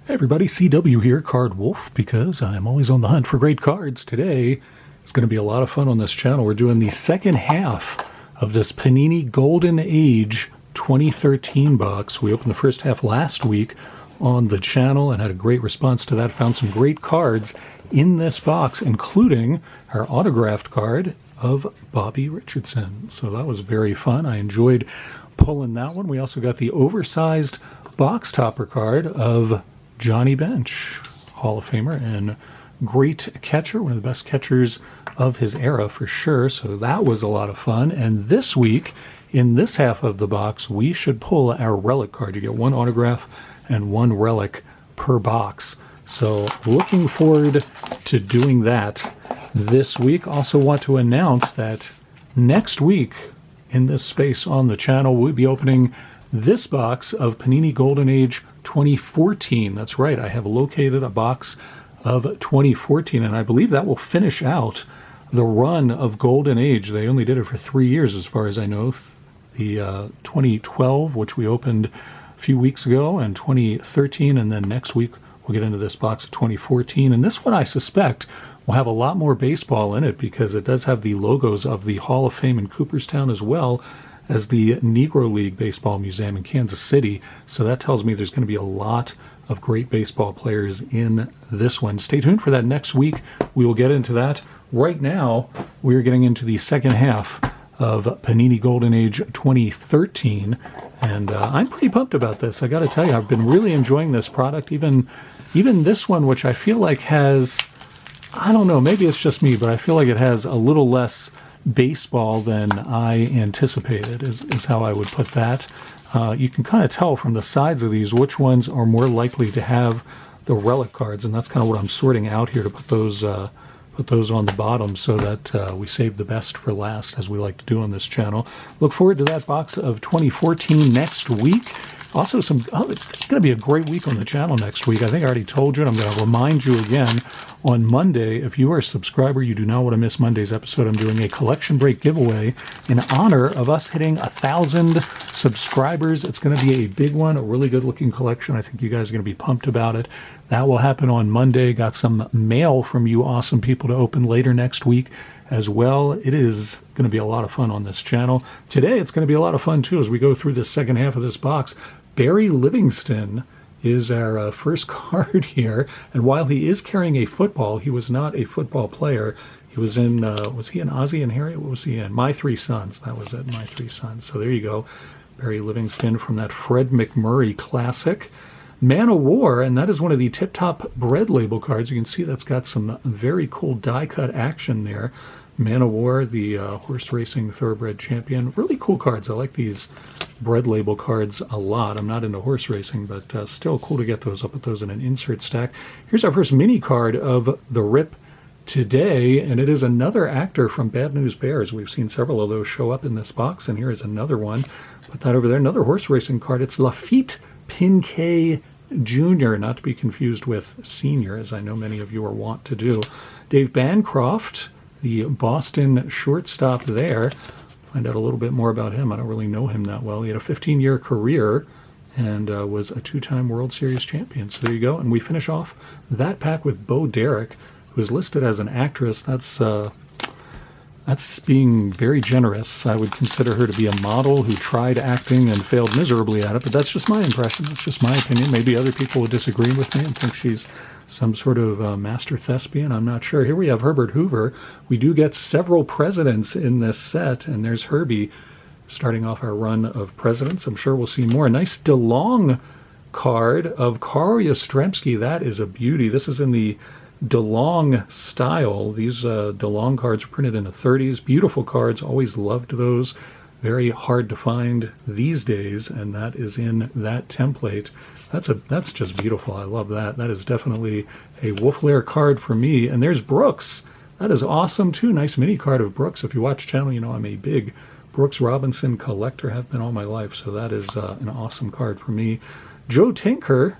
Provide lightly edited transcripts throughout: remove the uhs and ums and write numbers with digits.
Hey everybody, CW here, Card Wolf, because I'm always on the hunt for great cards. Today, it's going to be a lot of fun on this channel. We're doing the second half of this Panini Golden Age 2013 box. We opened the first half last week on the channel and had a great response to that. Found some great cards in this box, including our autographed card of Bobby Richardson. So that was very fun. I enjoyed pulling that one. We also got the oversized box topper card of Johnny Bench, Hall of Famer and great catcher, one of the best catchers of his era for sure. So that was a lot of fun. And this week, in this half of the box, we should pull our relic card. You get one autograph and one relic per box. So looking forward to doing that this week. Also want to announce that next week in this space on the channel, we'll be opening this box of Panini Golden Age 2014. That's right, I have located a box of 2014, and I believe that will finish out the run of Golden Age. They only did it for 3 years as far as I know. The 2012, which we opened a few weeks ago, and 2013, and then next week we'll get into this box of 2014. And this one, I suspect, will have a lot more baseball in it because it does have the logos of the Hall of Fame in Cooperstown as well as the Negro League Baseball Museum in Kansas City. So that tells me there's going to be a lot of great baseball players in this one. Stay tuned for that next week. We will get into that. Right now, we are getting into the second half of Panini Golden Age 2013. And I'm pretty pumped about this. I got to tell you, I've been really enjoying this product. Even this one, which I feel like has, I don't know, maybe it's just me, but I feel like it has a little less baseball than I anticipated, is how I would put that. You can kind of tell from the sides of these which ones are more likely to have the relic cards, and that's kind of what I'm sorting out here to put those on the bottom so that we save the best for last, as we like to do on this channel. Look forward to that box of 2014 next week. Also, it's going to be a great week on the channel next week. I think I already told you, and I'm going to remind you again on Monday. If you are a subscriber, you do not want to miss Monday's episode. I'm doing a collection break giveaway in honor of us hitting 1,000 subscribers. It's going to be a big one, a really good-looking collection. I think you guys are going to be pumped about it. That will happen on Monday. Got some mail from you awesome people to open later next week as well. It is going to be a lot of fun on this channel. Today, it's going to be a lot of fun, too, as we go through the second half of this box. Barry Livingston is our first card here, and while he is carrying a football, he was not a football player. He was in, was he in Ozzie and Harriet? What was he in? My Three Sons. That was it, My Three Sons. So there you go. Barry Livingston from that Fred McMurray classic. Man o' War, and that is one of the tip-top bread label cards. You can see that's got some very cool die-cut action there. Man o' War, the horse racing thoroughbred champion. Really cool cards. I like these bread label cards a lot. I'm not into horse racing, but still cool to get those. I'll put those in an insert stack. Here's our first mini card of the Rip today, and it is another actor from Bad News Bears. We've seen several of those show up in this box, and here is another one. Put that over there. Another horse racing card. It's Lafitte Pincay Jr., not to be confused with Senior, as I know many of you are wont to do. Dave Bancroft, the Boston shortstop there. Find out a little bit more about him. I don't really know him that well. He had a 15-year career and was a 2-time World Series champion. So there you go. And we finish off that pack with Bo Derek, who is listed as an actress. That's being very generous. I would consider her to be a model who tried acting and failed miserably at it, but that's just my impression. That's just my opinion. Maybe other people would disagree with me and think she's some sort of master thespian. I'm not sure. Here we have Herbert Hoover. We do get several presidents in this set, and there's Herbie starting off our run of presidents. I'm sure we'll see more. A nice DeLong card of Carl Yastrzemski. That is a beauty. This is in the DeLong style. These DeLong cards are printed in the 30s. Beautiful cards. Always loved those. Very hard to find these days, and that is in that template. That's just beautiful. I love that. That is definitely a Wolf Lair card for me. And there's Brooks. That is awesome too. Nice mini card of Brooks. If you watch the channel, you know I'm a big Brooks Robinson collector. Have been all my life. So that is an awesome card for me. Joe Tinker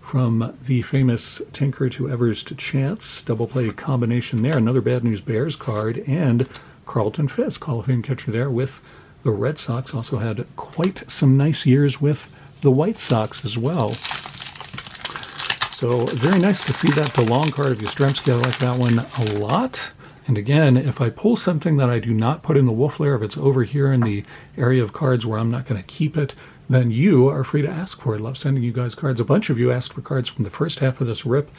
from the famous Tinker to Evers to Chance. Double play combination there. Another Bad News Bears card. And Carlton Fisk, Hall of Fame catcher there with the Red Sox. Also had quite some nice years with the White Sox as well. So very nice to see that DeLong card of Yastrzemski. I like that one a lot. And again, if I pull something that I do not put in the wolf lair, if it's over here in the area of cards where I'm not going to keep it, then you are free to ask for it. I love sending you guys cards. A bunch of you asked for cards from the first half of this rip,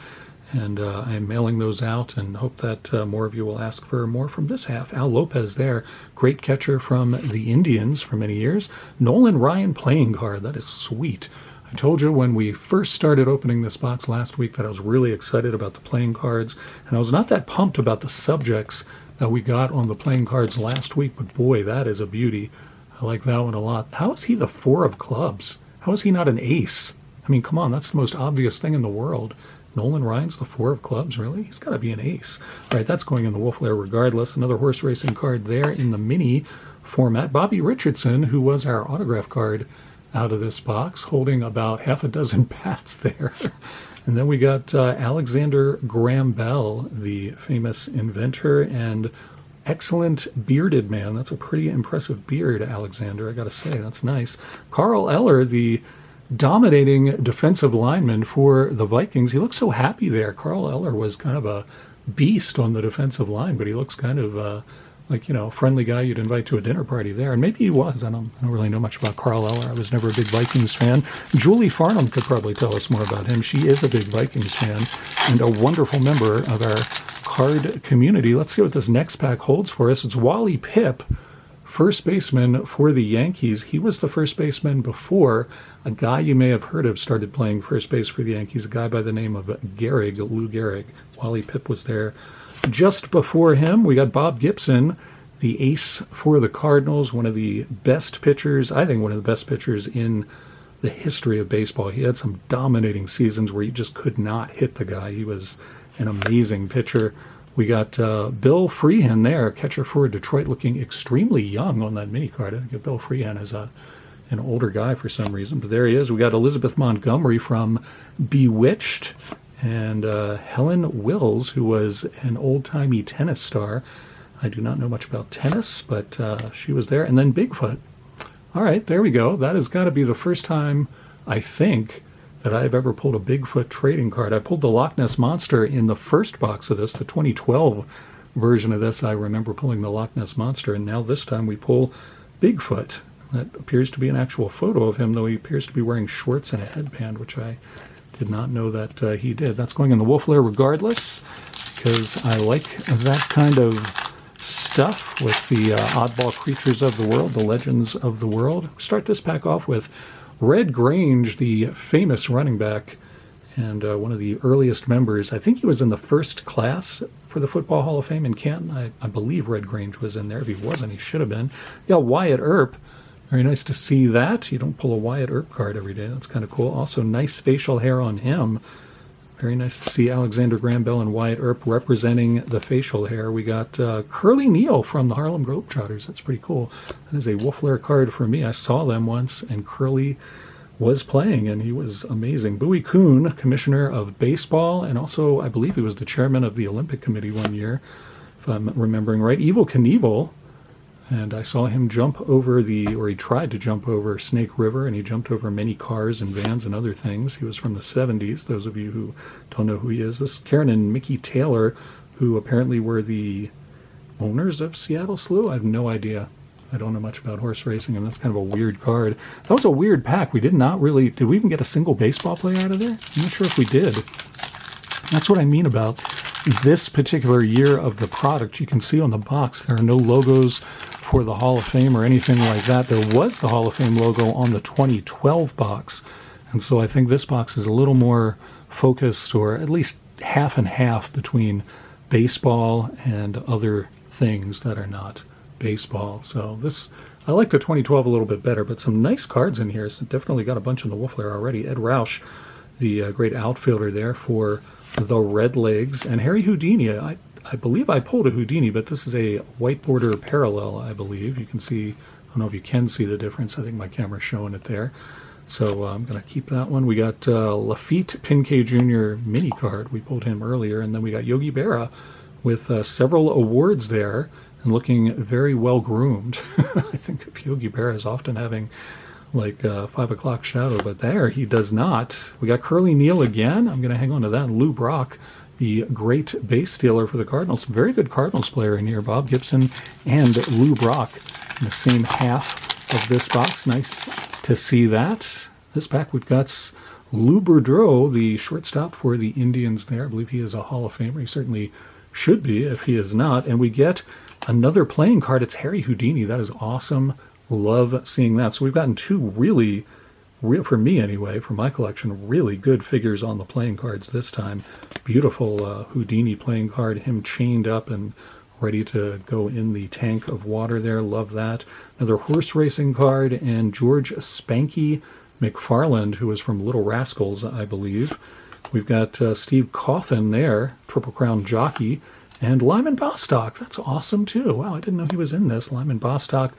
and I am mailing those out and hope that more of you will ask for more from this half. Al Lopez there, great catcher from the Indians for many years. Nolan Ryan playing card, that is sweet. I told you when we first started opening this box last week that I was really excited about the playing cards, and I was not that pumped about the subjects that we got on the playing cards last week, but boy, that is a beauty. I like that one a lot. How is he the 4 of clubs? How is he not an ace? I mean, come on, that's the most obvious thing in the world. Nolan Ryan's the 4 of clubs, really? He's got to be an ace. All right, that's going in the wolf lair regardless. Another horse racing card there in the mini format. Bobby Richardson, who was our autograph card out of this box, holding about half a dozen bats there. And then we got Alexander Graham Bell, the famous inventor and excellent bearded man. That's a pretty impressive beard, Alexander, I gotta say. That's nice. Carl Eller, the dominating defensive lineman for the Vikings. He looks so happy there. Carl Eller was kind of a beast on the defensive line, but he looks kind of like, you know, a friendly guy you'd invite to a dinner party there. And maybe he was. I don't really know much about Carl Eller. I was never a big Vikings fan. Julie Farnham could probably tell us more about him. She is a big Vikings fan and a wonderful member of our card community. Let's see what this next pack holds for us. It's Wally Pipp, first baseman for the Yankees. He was the first baseman before a guy you may have heard of started playing first base for the Yankees, a guy by the name of Gehrig, Lou Gehrig. Wally Pipp was there. Just before him, we got Bob Gibson, the ace for the Cardinals, one of the best pitchers, I think one of the best pitchers in the history of baseball. He had some dominating seasons where you just could not hit the guy. He was an amazing pitcher. We got Bill Freehan there, catcher for Detroit, looking extremely young on that mini card. I think Bill Freehan is an older guy for some reason, but there he is. We got Elizabeth Montgomery from Bewitched, and Helen Wills, who was an old-timey tennis star. I do not know much about tennis, but she was there. And then Bigfoot. All right, there we go. That has got to be the first time, I think, that I've ever pulled a Bigfoot trading card. I pulled the Loch Ness Monster in the first box of this, the 2012 version of this. I remember pulling the Loch Ness Monster, and now this time we pull Bigfoot. That appears to be an actual photo of him, though he appears to be wearing shorts and a headband, which I did not know that he did. That's going in the wolf lair regardless, because I like that kind of stuff with the oddball creatures of the world, the legends of the world. Start this pack off with Red Grange, the famous running back and one of the earliest members. I think he was in the first class for the Football Hall of Fame in Canton. I believe Red Grange was in there. If he wasn't, he should have been. Yeah, Wyatt Earp. Very nice to see that. You don't pull a Wyatt Earp card every day. That's kind of cool. Also, nice facial hair on him. Very nice to see Alexander Graham Bell and Wyatt Earp representing the facial hair. We got Curly Neal from the Harlem Globetrotters. That's pretty cool. That is a wolf lair card for me. I saw them once, and Curly was playing, and he was amazing. Bowie Kuhn, commissioner of baseball, and also I believe he was the chairman of the Olympic Committee one year, if I'm remembering right. Evel Knievel. And I saw him jump over he tried to jump over Snake River, and he jumped over many cars and vans and other things. He was from the 70s, those of you who don't know who he is. This is Karen and Mickey Taylor, who apparently were the owners of Seattle Slew. I have no idea. I don't know much about horse racing, and that's kind of a weird card. That was a weird pack. Did we even get a single baseball player out of there? I'm not sure if we did. That's what I mean about this particular year of the product. You can see on the box there are no logos for the Hall of Fame or anything like that. There was the Hall of Fame logo on the 2012 box, and so I think this box is a little more focused, or at least half and half, between baseball and other things that are not baseball. So this, I like the 2012 a little bit better, but some nice cards in here. So definitely got a bunch in the wolf lair already. Ed Roush, the great outfielder there for the Red Legs, and Harry Houdini. I believe I pulled a Houdini, but this is a white border parallel, I believe. You can see, I don't know if you can see the difference. I think my camera's showing it there. So I'm going to keep that one. We got Lafitte Pincay Jr. mini card. We pulled him earlier. And then we got Yogi Berra with several awards there and looking very well groomed. I think of Yogi Berra as often having like 5 o'clock shadow, but there he does not. We got Curly Neal again. I'm going to hang on to that. Lou Brock, the great base stealer for the Cardinals. Very good Cardinals player in here. Bob Gibson and Lou Brock in the same half of this box. Nice to see that. This pack we've got Lou Boudreau, the shortstop for the Indians there. I believe he is a Hall of Famer. He certainly should be if he is not. And we get another playing card. It's Harry Houdini. That is awesome. Love seeing that. So we've gotten two really, for me anyway, for my collection, really good figures on the playing cards this time. Beautiful Houdini playing card, him chained up and ready to go in the tank of water there. Love that. Another horse racing card, and George Spanky McFarland, who is from Little Rascals, I believe. We've got Steve Cawthon there, Triple Crown jockey, and Lyman Bostock. That's awesome too. Wow, I didn't know he was in this. Lyman Bostock,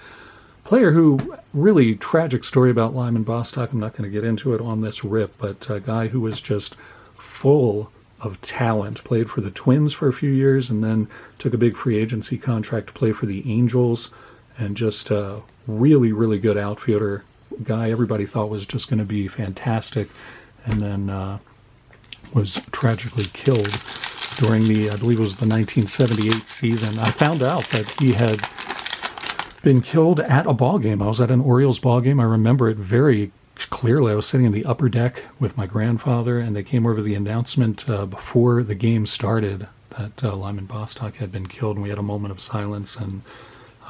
player who, really tragic story about Lyman Bostock. I'm not going to get into it on this rip, but a guy who was just full of talent. Played for the Twins for a few years and then took a big free agency contract to play for the Angels, and just a really, really good outfielder. Guy everybody thought was just going to be fantastic, and then was tragically killed during the, I believe it was the 1978 season. I found out that he had been killed at a ball game. I was at an Orioles ball game. I remember it very clearly. I was sitting in the upper deck with my grandfather, and they came over the announcement before the game started that Lyman Bostock had been killed, and we had a moment of silence, and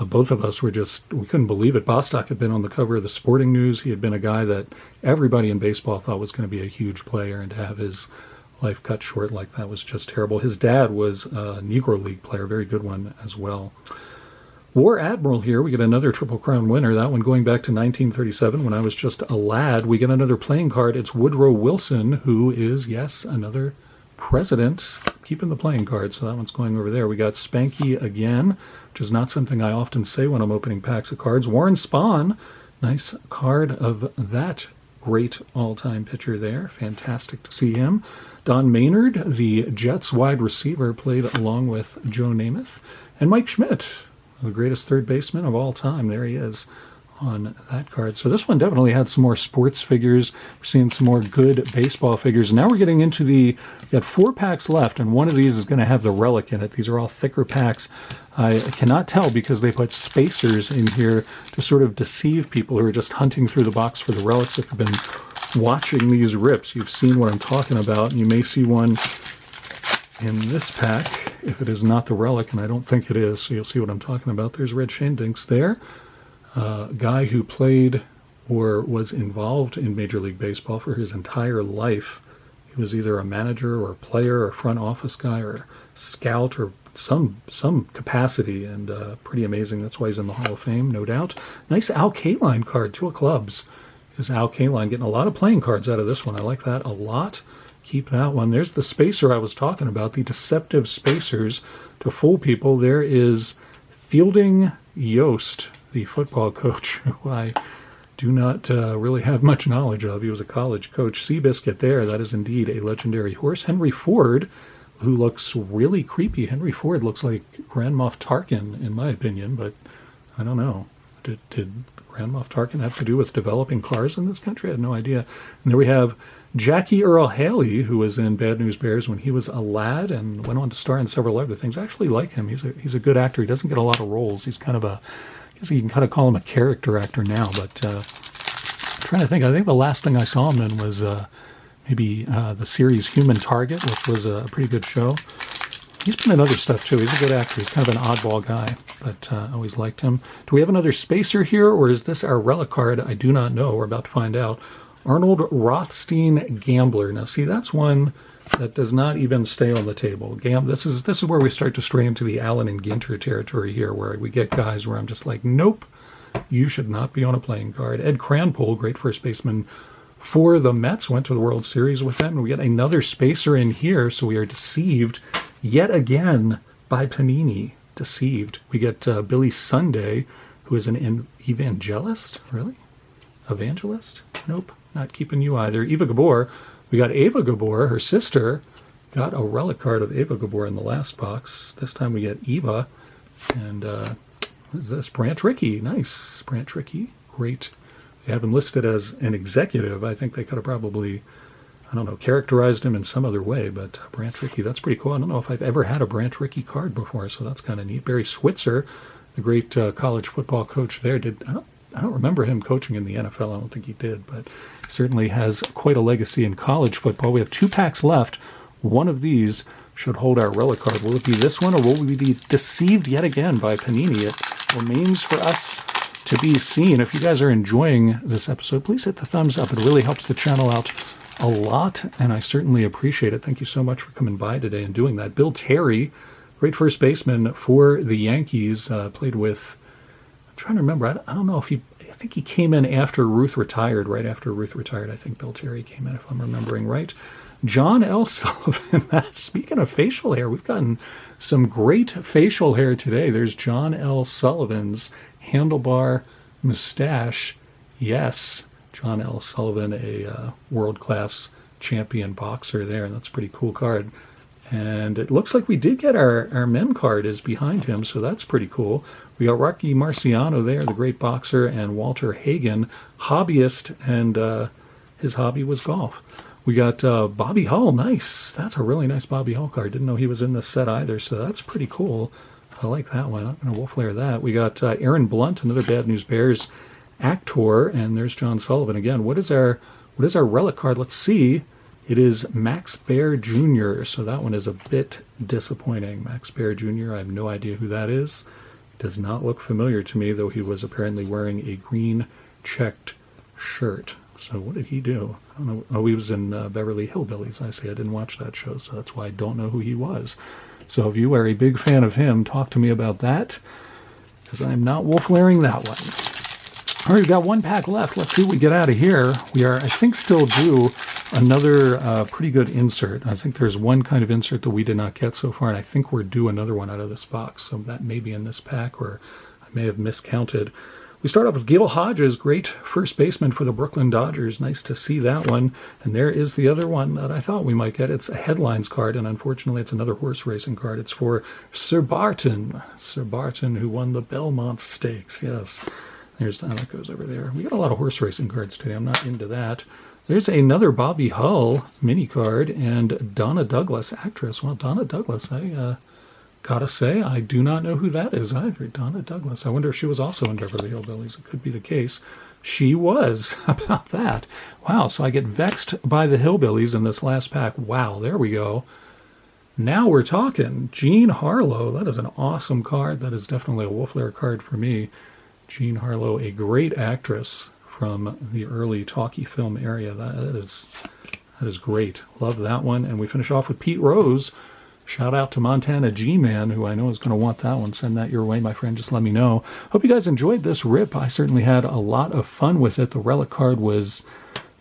both of us were just, we couldn't believe it. Bostock had been on the cover of the Sporting News. He had been a guy that everybody in baseball thought was going to be a huge player, and to have his life cut short like that was just terrible. His dad was a Negro League player, very good one as well. War Admiral here, we get another Triple Crown winner, that one going back to 1937 when I was just a lad. We get another playing card. It's Woodrow Wilson, who is, yes, another president, keeping the playing card, so that one's going over there. We got Spanky again, which is not something I often say when I'm opening packs of cards. Warren Spahn, nice card of that great all-time pitcher there. Fantastic to see him. Don Maynard, the Jets wide receiver, played along with Joe Namath. And Mike Schmidt, the greatest third baseman of all time. There he is on that card. So this one definitely had some more sports figures. We're seeing some more good baseball figures. Now we're getting into we got 4 packs left, and one of these is going to have the relic in it. These are all thicker packs. I cannot tell because they put spacers in here to sort of deceive people who are just hunting through the box for the relics. If you've been watching these rips, you've seen what I'm talking about, and you may see one in this pack if it is not the relic, and I don't think it is, so you'll see what I'm talking about. There's Red Shandinks there. Guy who played or was involved in Major League Baseball for his entire life. He was either a manager or a player or a front office guy or scout or some capacity, and pretty amazing. That's why he's in the Hall of Fame, no doubt. Nice Al Kaline card, 2 of clubs. Is Al Kaline getting a lot of playing cards out of this one. I like that a lot. Keep that one. There's the spacer I was talking about, the deceptive spacers to fool people. There is Fielding Yost, the football coach, who I do not really have much knowledge of. He was a college coach. Seabiscuit there, that is indeed a legendary horse. Henry Ford, who looks really creepy. Henry Ford looks like Grand Moff Tarkin, in my opinion, but I don't know. Did Grand Moff Tarkin have to do with developing cars in this country? I had no idea. And there we have Jackie Earl Haley, who was in Bad News Bears when he was a lad and went on to star in several other things. I actually like him. He's a good actor. He doesn't get a lot of roles. He's kind of a, I guess you can kind of call him a character actor now, but I'm trying to think. I think the last thing I saw him in was maybe the series Human Target, which was a pretty good show. He's been in other stuff too. He's a good actor. He's kind of an oddball guy, but I always liked him. Do we have another spacer here, or is this our relic card? I do not know. We're about to find out. Arnold Rothstein Gambler. Now, see, that's one that does not even stay on the table. This is where we start to stray into the Allen and Ginter territory here, where we get guys where I'm just like, nope, you should not be on a playing card. Ed Cranpole, great first baseman for the Mets, went to the World Series with them. We get another spacer in here, so we are deceived yet again by Panini. Deceived. We get Billy Sunday, who is an evangelist. Really? Evangelist? Nope. Not keeping you either. Eva Gabor. We got Ava Gabor, her sister. Got a relic card of Ava Gabor in the last box. This time we get Eva. And what is this? Branch Rickey. Nice. Branch Rickey. Great They have him listed as an executive. I think they could have probably, I don't know, characterized him in some other way, but Branch Rickey, that's pretty cool. I don't know if I've ever had a Branch Rickey card before, so that's kind of neat. Barry Switzer, the great college football coach there, I don't remember him coaching in the NFL. I don't think he did, but certainly has quite a legacy in college football. We have 2 packs left. One of these should hold our relic card. Will it be this one, or will we be deceived yet again by Panini? It remains for us to be seen. If you guys are enjoying this episode, please hit the thumbs up. It really helps the channel out a lot, and I certainly appreciate it. Thank you so much for coming by today and doing that. Bill Terry, great first baseman for the Yankees, played with, I'm trying to remember, I don't know if I think he came in after Ruth retired, right after Ruth retired. I think Bill Terry came in, if I'm remembering right. John L. Sullivan. Speaking of facial hair, we've gotten some great facial hair today. There's John L. Sullivan's handlebar mustache. Yes, John L. Sullivan, a world-class champion boxer there, and that's a pretty cool card. And it looks like we did get our mem card is behind him, so that's pretty cool. We got Rocky Marciano there, the great boxer, and Walter Hagen, hobbyist, and his hobby was golf. We got Bobby Hull. Nice. That's a really nice Bobby Hull card. Didn't know he was in this set either, so that's pretty cool. I like that one. I'm going to wolf layer that. We got Aaron Blunt, another Bad News Bears actor, and there's John Sullivan again. What is our relic card? Let's see. It is Max Baer Jr., so that one is a bit disappointing. Max Baer Jr., I have no idea who that is. Does not look familiar to me, though he was apparently wearing a green checked shirt. So what did he do? I don't know. Oh, he was in Beverly Hillbillies. I say I didn't watch that show, so that's why I don't know who he was. So if you are a big fan of him, talk to me about that, because I'm not wolf layering that one. All right, we've got 1 pack left. Let's see what we get out of here. We are, I think, still due another pretty good insert. I think there's one kind of insert that we did not get so far, and I think we're due another one out of this box. So that may be in this pack, or I may have miscounted. We start off with Gable Hodges, great first baseman for the Brooklyn Dodgers. Nice to see that one. And there is the other one that I thought we might get. It's a headlines card, and unfortunately it's another horse racing card. It's for Sir Barton. Sir Barton, who won the Belmont Stakes. Yes, there's that goes over there. We got a lot of horse racing cards today. I'm not into that. There's another Bobby Hull mini card, and Donna Douglas, actress. Well, Donna Douglas, I gotta say, I do not know who that is either. Donna Douglas. I wonder if she was also in Beverly Hillbillies. It could be the case. She was. How about that? Wow, so I get vexed by the Hillbillies in this last pack. Wow, there we go. Now we're talking. Jean Harlow. That is an awesome card. That is definitely a wolf layer card for me. Jean Harlow, a great actress from the early talkie film area. That is great. Love that one. And we finish off with Pete Rose. Shout out to Montana G-Man, who I know is going to want that one. Send that your way, my friend. Just let me know. Hope you guys enjoyed this rip. I certainly had a lot of fun with it. The relic card was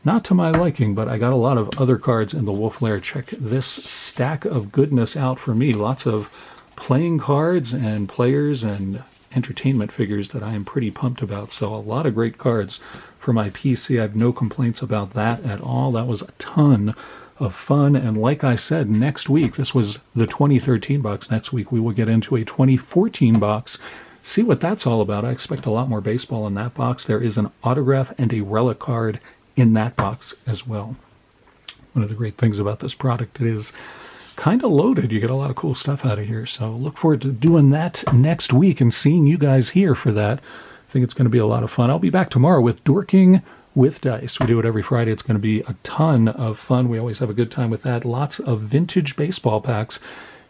not to my liking, but I got a lot of other cards in the wolf lair. Check this stack of goodness out for me. Lots of playing cards and players and entertainment figures that I am pretty pumped about. So a lot of great cards for my PC. I have no complaints about that at all. That was a ton of fun. And like I said, next week, this was the 2013 box. Next week, we will get into a 2014 box. See what that's all about. I expect a lot more baseball in that box. There is an autograph and a relic card in that box as well. One of the great things about this product, it is kind of loaded. You get a lot of cool stuff out of here. So look forward to doing that next week and seeing you guys here for that. I think it's going to be a lot of fun. I'll be back tomorrow with Dorking with dice. We do it every Friday. It's going to be a ton of fun. We always have a good time with that. Lots of vintage baseball packs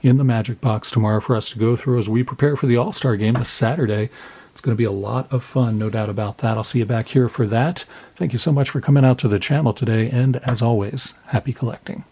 in the Magic Box tomorrow for us to go through as we prepare for the All-Star Game this Saturday. It's going to be a lot of fun, no doubt about that. I'll see you back here for that. Thank you so much for coming out to the channel today, and as always, happy collecting.